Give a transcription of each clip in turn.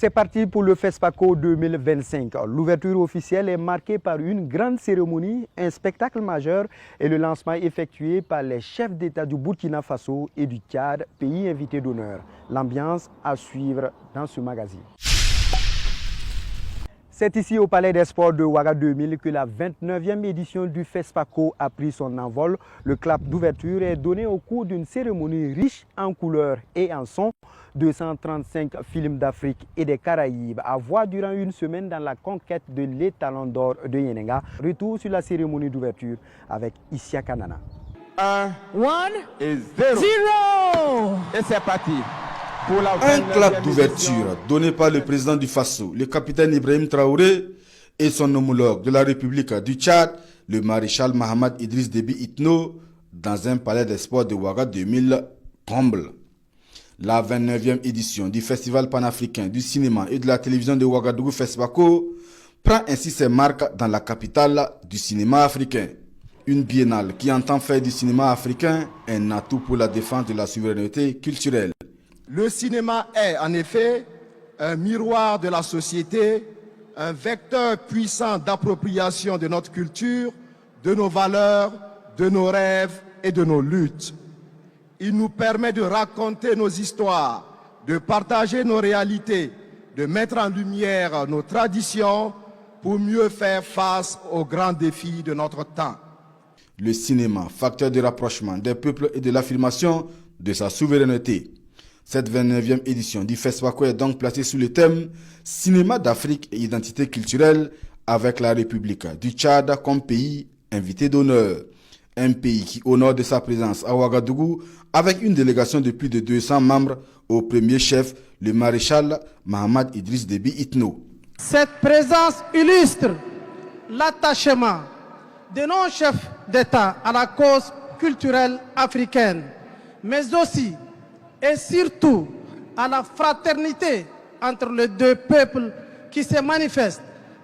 C'est parti pour le FESPACO 2025. L'ouverture officielle est marquée par une grande cérémonie, un spectacle majeur et le lancement effectué par les chefs d'État du Burkina Faso et du Tchad, pays invités d'honneur. L'ambiance à suivre dans ce magazine. C'est ici au Palais des Sports de Ouaga 2000 que la 29e édition du FESPACO a pris son envol. Le clap d'ouverture est donné au cours d'une cérémonie riche en couleurs et en sons. 235 films d'Afrique et des Caraïbes à voir durant une semaine dans la conquête de l'étalon d'or de Yenenga. Retour sur la cérémonie d'ouverture avec Isia Kanana. 1 et 0. Et c'est parti. Un clap d'ouverture donné par le président du Faso, le capitaine Ibrahim Traoré, et son homologue de la République du Tchad, le maréchal Mahamad Idriss Déby Itno, dans un palais des sports de Ouaga 2000 comble. La 29e édition du Festival panafricain du cinéma et de la télévision de Ouagadougou FESPACO prend ainsi ses marques dans la capitale du cinéma africain. Une biennale qui entend faire du cinéma africain un atout pour la défense de la souveraineté culturelle. Le cinéma est en effet un miroir de la société, un vecteur puissant d'appropriation de notre culture, de nos valeurs, de nos rêves et de nos luttes. Il nous permet de raconter nos histoires, de partager nos réalités, de mettre en lumière nos traditions pour mieux faire face aux grands défis de notre temps. Le cinéma, facteur de rapprochement des peuples et de l'affirmation de sa souveraineté. Cette 29e édition du FESPACO est donc placée sous le thème « Cinéma d'Afrique et identité culturelle » avec la République du Tchad comme pays invité d'honneur. Un pays qui honore de sa présence à Ouagadougou avec une délégation de plus de 200 membres au premier chef, le maréchal Mahamad Idriss Déby Itno. Cette présence illustre l'attachement de nos chefs d'État à la cause culturelle africaine, mais aussi et surtout à la fraternité entre les deux peuples qui se manifeste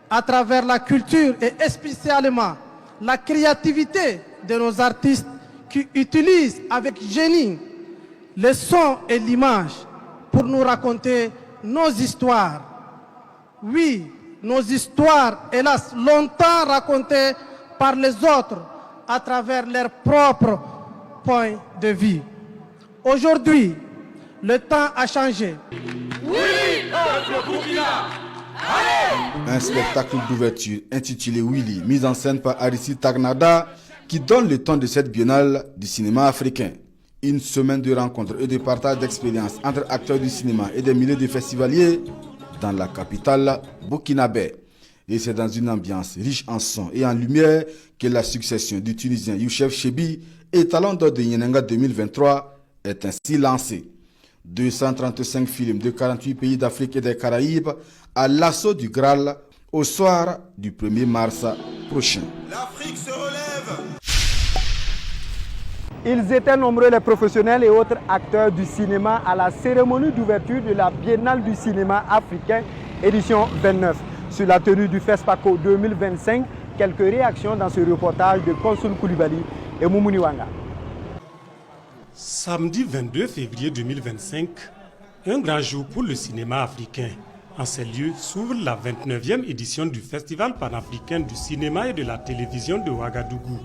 à travers la culture et spécialement la créativité de nos artistes qui utilisent avec génie le son et l'image pour nous raconter nos histoires. Oui, nos histoires, hélas, longtemps racontées par les autres à travers leur propre point de vue. Aujourd'hui, le temps a changé. Oui, le Burkina. Allez! Un spectacle d'ouverture intitulé Willy, mis en scène par Aristide Tagnada, qui donne le ton de cette biennale du cinéma africain. Une semaine de rencontres et de partage d'expériences entre acteurs du cinéma et des milliers de festivaliers dans la capitale burkinabé. Et c'est dans une ambiance riche en son et en lumière que la succession du Tunisien Youssef Chebbi, étalon d'or de Yenenga 2023, est ainsi lancée. 235 films de 48 pays d'Afrique et des Caraïbes à l'assaut du Graal au soir du 1er mars prochain. L'Afrique se relève. Ils étaient nombreux les professionnels et autres acteurs du cinéma à la cérémonie d'ouverture de la Biennale du cinéma africain édition 29. Sur la tenue du FESPACO 2025, quelques réactions dans ce reportage de Konsul Koulibaly et Moumouni Wanga. Samedi 22 février 2025, un grand jour pour le cinéma africain. En ces lieux s'ouvre la 29e édition du Festival panafricain du cinéma et de la télévision de Ouagadougou.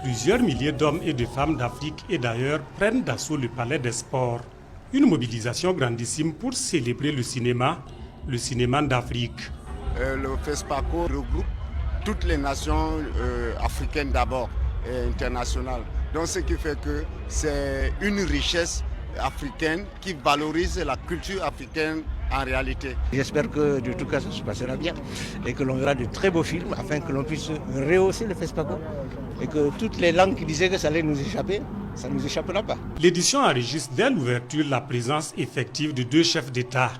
Plusieurs milliers d'hommes et de femmes d'Afrique et d'ailleurs prennent d'assaut le palais des sports. Une mobilisation grandissime pour célébrer le cinéma d'Afrique. Le FESPACO regroupe toutes les nations africaines d'abord et internationales. Donc ce qui fait que c'est une richesse africaine qui valorise la culture africaine en réalité. J'espère que de tout cas ça se passera bien et que l'on verra de très beaux films afin que l'on puisse rehausser le FESPACO et que toutes les langues qui disaient que ça allait nous échapper, ça ne nous échappera pas. L'édition enregistre dès l'ouverture la présence effective de deux chefs d'État,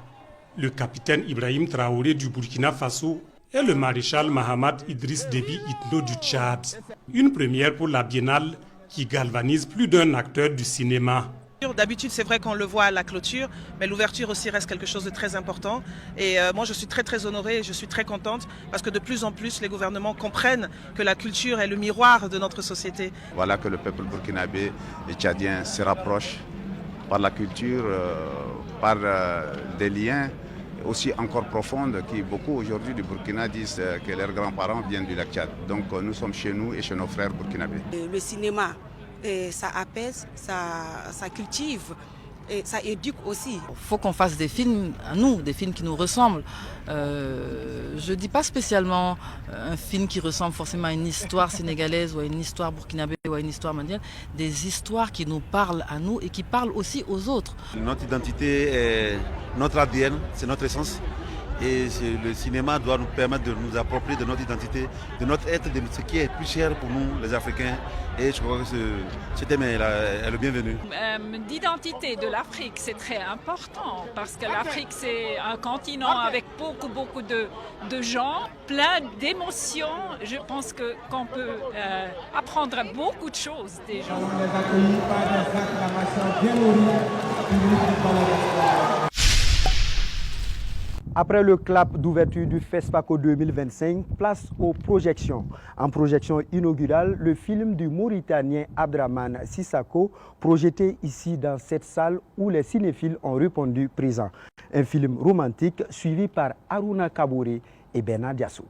le capitaine Ibrahim Traoré du Burkina Faso et le maréchal Mahamad Idriss Déby Itno du Tchad. Une première pour la biennale qui galvanise plus d'un acteur du cinéma. D'habitude, c'est vrai qu'on le voit à la clôture, mais l'ouverture aussi reste quelque chose de très important. Et moi, je suis très honorée et je suis très contente parce que de plus en plus, les gouvernements comprennent que la culture est le miroir de notre société. Voilà que le peuple burkinabé et tchadien se rapprochent par la culture, par des liens aussi encore profonde qui beaucoup aujourd'hui du Burkina disent que leurs grands-parents viennent du lac Tchad. Donc nous sommes chez nous et chez nos frères burkinabés. Le cinéma, ça apaise, ça cultive. Et ça éduque aussi. Il faut qu'on fasse des films à nous, des films qui nous ressemblent. Je ne dis pas spécialement un film qui ressemble forcément à une histoire sénégalaise ou à une histoire burkinabé ou à une histoire mondiale. Des histoires qui nous parlent à nous et qui parlent aussi aux autres. Notre identité est notre ADN, c'est notre essence. Et le cinéma doit nous permettre de nous approprier de notre identité, de notre être, de ce qui est plus cher pour nous, les Africains. Et je crois que ce thème est le bienvenu. L'identité de l'Afrique, c'est très important parce que l'Afrique, c'est un continent avec beaucoup de gens, plein d'émotions. Je pense qu'on peut apprendre beaucoup de choses des gens. Après le clap d'ouverture du FESPACO 2025, place aux projections. En projection inaugurale, le film du Mauritanien Abdraman Sissako, projeté ici dans cette salle où les cinéphiles ont répondu présent. Un film romantique suivi par Aruna Kabouré et Bernard Diasso.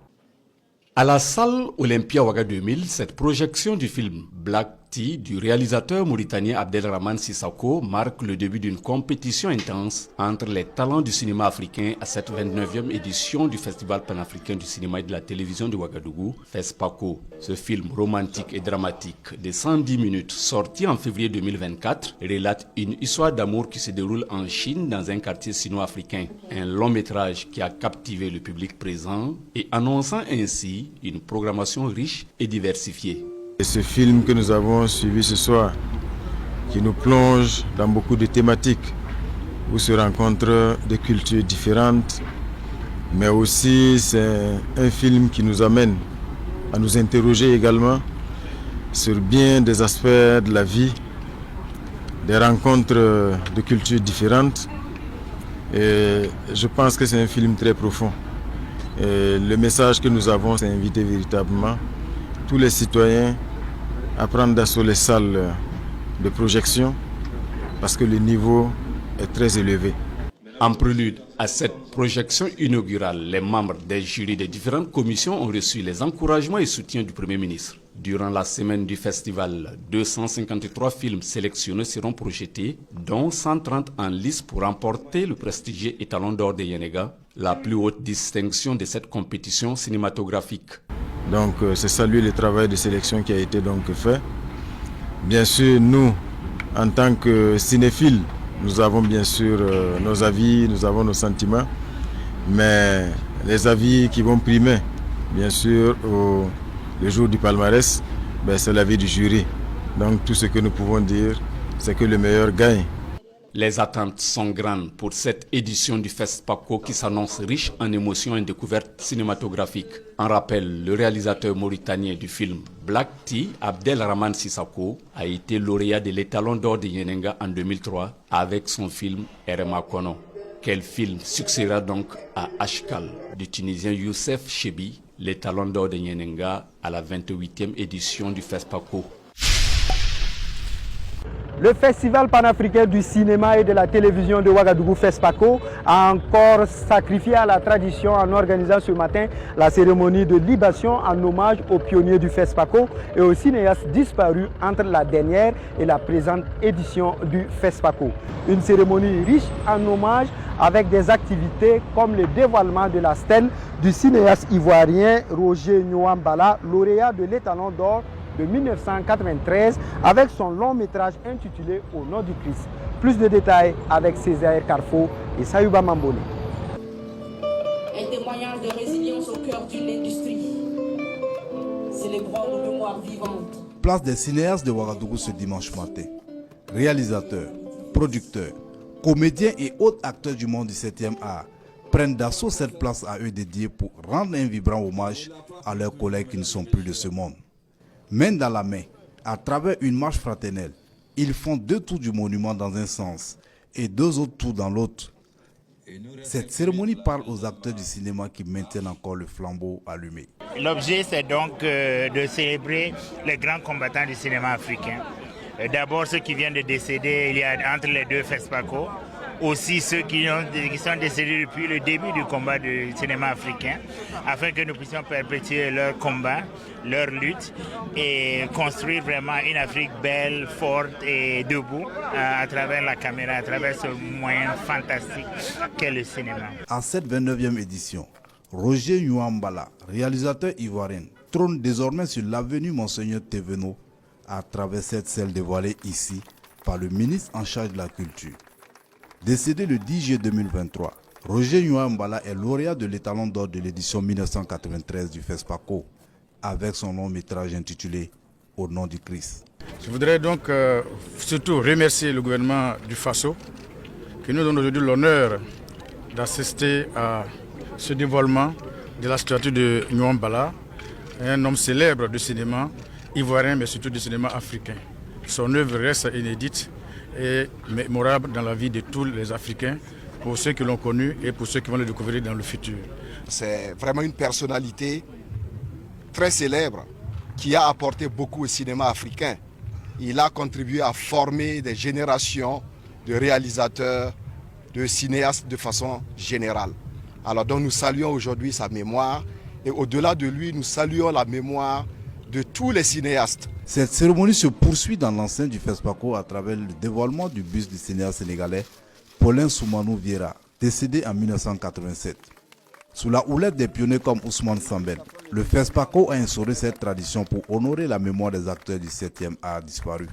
À la salle Olympia Ouaga 2000, cette projection du film Black Tea du réalisateur mauritanien Abdelrahman Sissako marque le début d'une compétition intense entre les talents du cinéma africain à cette 29e édition du Festival panafricain du cinéma et de la télévision de Ouagadougou, FESPACO. Ce film romantique et dramatique de 110 minutes, sorti en février 2024, relate une histoire d'amour qui se déroule en Chine dans un quartier sino-africain. Un long métrage qui a captivé le public présent et annonçant ainsi une programmation riche et diversifiée. Et ce film que nous avons suivi ce soir, qui nous plonge dans beaucoup de thématiques, où se rencontrent des cultures différentes, mais aussi c'est un film qui nous amène à nous interroger également sur bien des aspects de la vie, des rencontres de cultures différentes. Et je pense que c'est un film très profond. Et le message que nous avons, c'est inviter véritablement tous les citoyens à prendre d'assaut les salles de projection parce que le niveau est très élevé. En prélude à cette projection inaugurale, les membres des jurys des différentes commissions ont reçu les encouragements et soutiens du Premier ministre. Durant la semaine du festival, 253 films sélectionnés seront projetés, dont 130 en lice pour remporter le prestigieux étalon d'or de Yenega, la plus haute distinction de cette compétition cinématographique. Donc c'est saluer le travail de sélection qui a été donc fait. Bien sûr, nous, en tant que cinéphiles, nous avons bien sûr nos avis, nous avons nos sentiments, mais les avis qui vont primer, bien sûr, le jour du palmarès, c'est l'avis du jury. Donc tout ce que nous pouvons dire, c'est que le meilleur gagne. Les attentes sont grandes pour cette édition du FESPACO qui s'annonce riche en émotions et découvertes cinématographiques. En rappel, le réalisateur mauritanien du film Black Tea, Abdelrahman Sissako, a été lauréat de l'étalon d'or de Yenenga en 2003 avec son film Erema Kono. Quel film succédera donc à Ashkal du Tunisien Youssef Chebi, l'étalon d'or de Yenenga à la 28e édition du FESPACO. Le Festival panafricain du cinéma et de la télévision de Ouagadougou, FESPACO, a encore sacrifié à la tradition en organisant ce matin la cérémonie de libation en hommage aux pionniers du FESPACO et aux cinéastes disparus entre la dernière et la présente édition du FESPACO. Une cérémonie riche en hommages avec des activités comme le dévoilement de la stèle du cinéaste ivoirien Roger Nyouambala, lauréat de l'étalon d'or de 1993 avec son long métrage intitulé Au nom du Christ. Plus de détails avec Césaire Carrefour et Sayouba Mambone. Un témoignage de résilience au cœur d'une industrie. Célébrons nos mémoires vivantes. Place des cinéastes de Ouagadougou ce dimanche matin. Réalisateurs, producteurs, comédiens et autres acteurs du monde du 7e art prennent d'assaut cette place à eux dédiée pour rendre un vibrant hommage à leurs collègues qui ne sont plus de ce monde. Main dans la main, à travers une marche fraternelle, ils font 2 tours du monument dans un sens et 2 autres tours dans l'autre. Cette cérémonie parle aux acteurs du cinéma qui maintiennent encore le flambeau allumé. L'objet, c'est donc de célébrer les grands combattants du cinéma africain. D'abord, ceux qui viennent de décéder il y a entre les 2 FESPACO, aussi ceux qui sont décédés depuis le début du combat du cinéma africain, afin que nous puissions perpétuer leur combat, leur lutte et construire vraiment une Afrique belle, forte et debout à travers la caméra, à travers ce moyen fantastique qu'est le cinéma. À cette 29e édition, Roger Nyuambala, réalisateur ivoirien, trône désormais sur l'avenue Monseigneur Thévenot à travers cette salle dévoilée ici par le ministre en charge de la culture. Décédé le 10 juillet 2023, Roger Nyuambala est lauréat de l'étalon d'or de l'édition 1993 du FESPACO avec son long métrage intitulé Au nom du Christ. Je voudrais donc surtout remercier le gouvernement du Faso qui nous donne aujourd'hui l'honneur d'assister à ce dévoilement de la statue de Nyuambala, un homme célèbre du cinéma ivoirien mais surtout du cinéma africain. Son œuvre reste inédite et mémorable dans la vie de tous les Africains, pour ceux qui l'ont connu et pour ceux qui vont le découvrir dans le futur. C'est vraiment une personnalité très célèbre qui a apporté beaucoup au cinéma africain. Il a contribué à former des générations de réalisateurs, de cinéastes de façon générale. Alors donc nous saluons aujourd'hui sa mémoire et au-delà de lui, nous saluons la mémoire de tous les cinéastes. Cette cérémonie se poursuit dans l'enceinte du FESPACO à travers le dévoilement du buste du cinéaste sénégalais Paulin Soumanou Vieira, décédé en 1987. Sous la houlette des pionniers comme Ousmane Sambel, le FESPACO a instauré cette tradition pour honorer la mémoire des acteurs du 7e art disparus.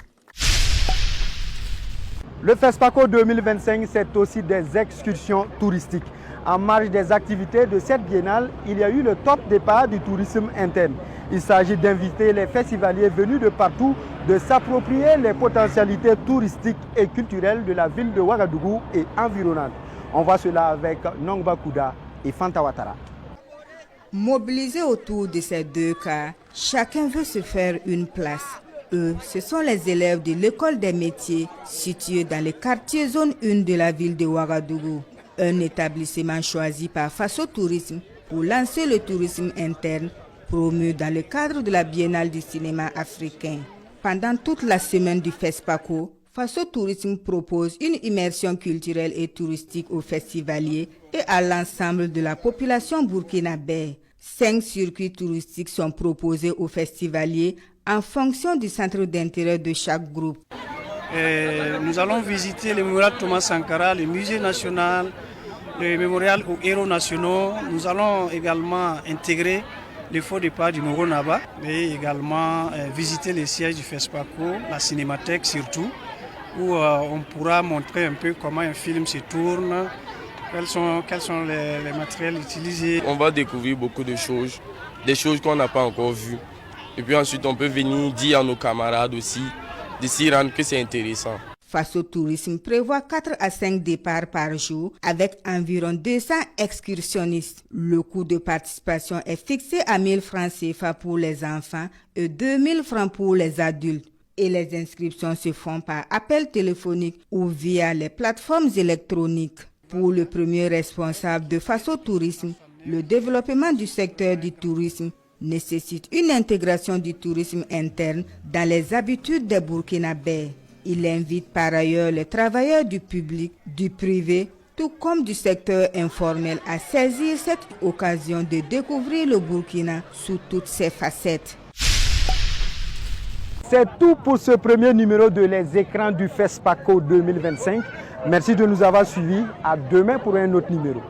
Le FESPACO 2025, c'est aussi des excursions touristiques. En marge des activités de cette biennale, il y a eu le top départ du tourisme interne. Il s'agit d'inviter les festivaliers venus de partout de s'approprier les potentialités touristiques et culturelles de la ville de Ouagadougou et environnante. On voit cela avec Nongba Kouda et Fanta Ouattara. Mobilisés autour de ces deux cas, chacun veut se faire une place. Eux, ce sont les élèves de l'école des métiers située dans le quartier zone 1 de la ville de Ouagadougou. Un établissement choisi par Faso Tourisme pour lancer le tourisme interne promu dans le cadre de la Biennale du cinéma africain. Pendant toute la semaine du FESPACO, Faso Tourisme propose une immersion culturelle et touristique aux festivaliers et à l'ensemble de la population burkinabé. 5 circuits touristiques sont proposés aux festivaliers en fonction du centre d'intérêt de chaque groupe. Nous allons visiter le mémorial Thomas Sankara, le musée national, le mémorial aux héros nationaux. Nous allons également intégrer le faux départ du Moro Naba et également visiter les sièges du FESPACO, la cinémathèque surtout, où on pourra montrer un peu comment un film se tourne, quels sont les matériels utilisés. On va découvrir beaucoup de choses, des choses qu'on n'a pas encore vues. Et puis ensuite on peut venir dire à nos camarades aussi, de s'y rendre que c'est intéressant. Faso Tourisme prévoit 4 à 5 départs par jour avec environ 200 excursionnistes. Le coût de participation est fixé à 1 000 francs CFA pour les enfants et 2 000 francs pour les adultes. Et les inscriptions se font par appel téléphonique ou via les plateformes électroniques. Pour le premier responsable de Faso Tourisme, le développement du secteur du tourisme nécessite une intégration du tourisme interne dans les habitudes des Burkinabés. Il invite par ailleurs les travailleurs du public, du privé, tout comme du secteur informel à saisir cette occasion de découvrir le Burkina sous toutes ses facettes. C'est tout pour ce premier numéro de Les Écrans du FESPACO 2025. Merci de nous avoir suivis. À demain pour un autre numéro.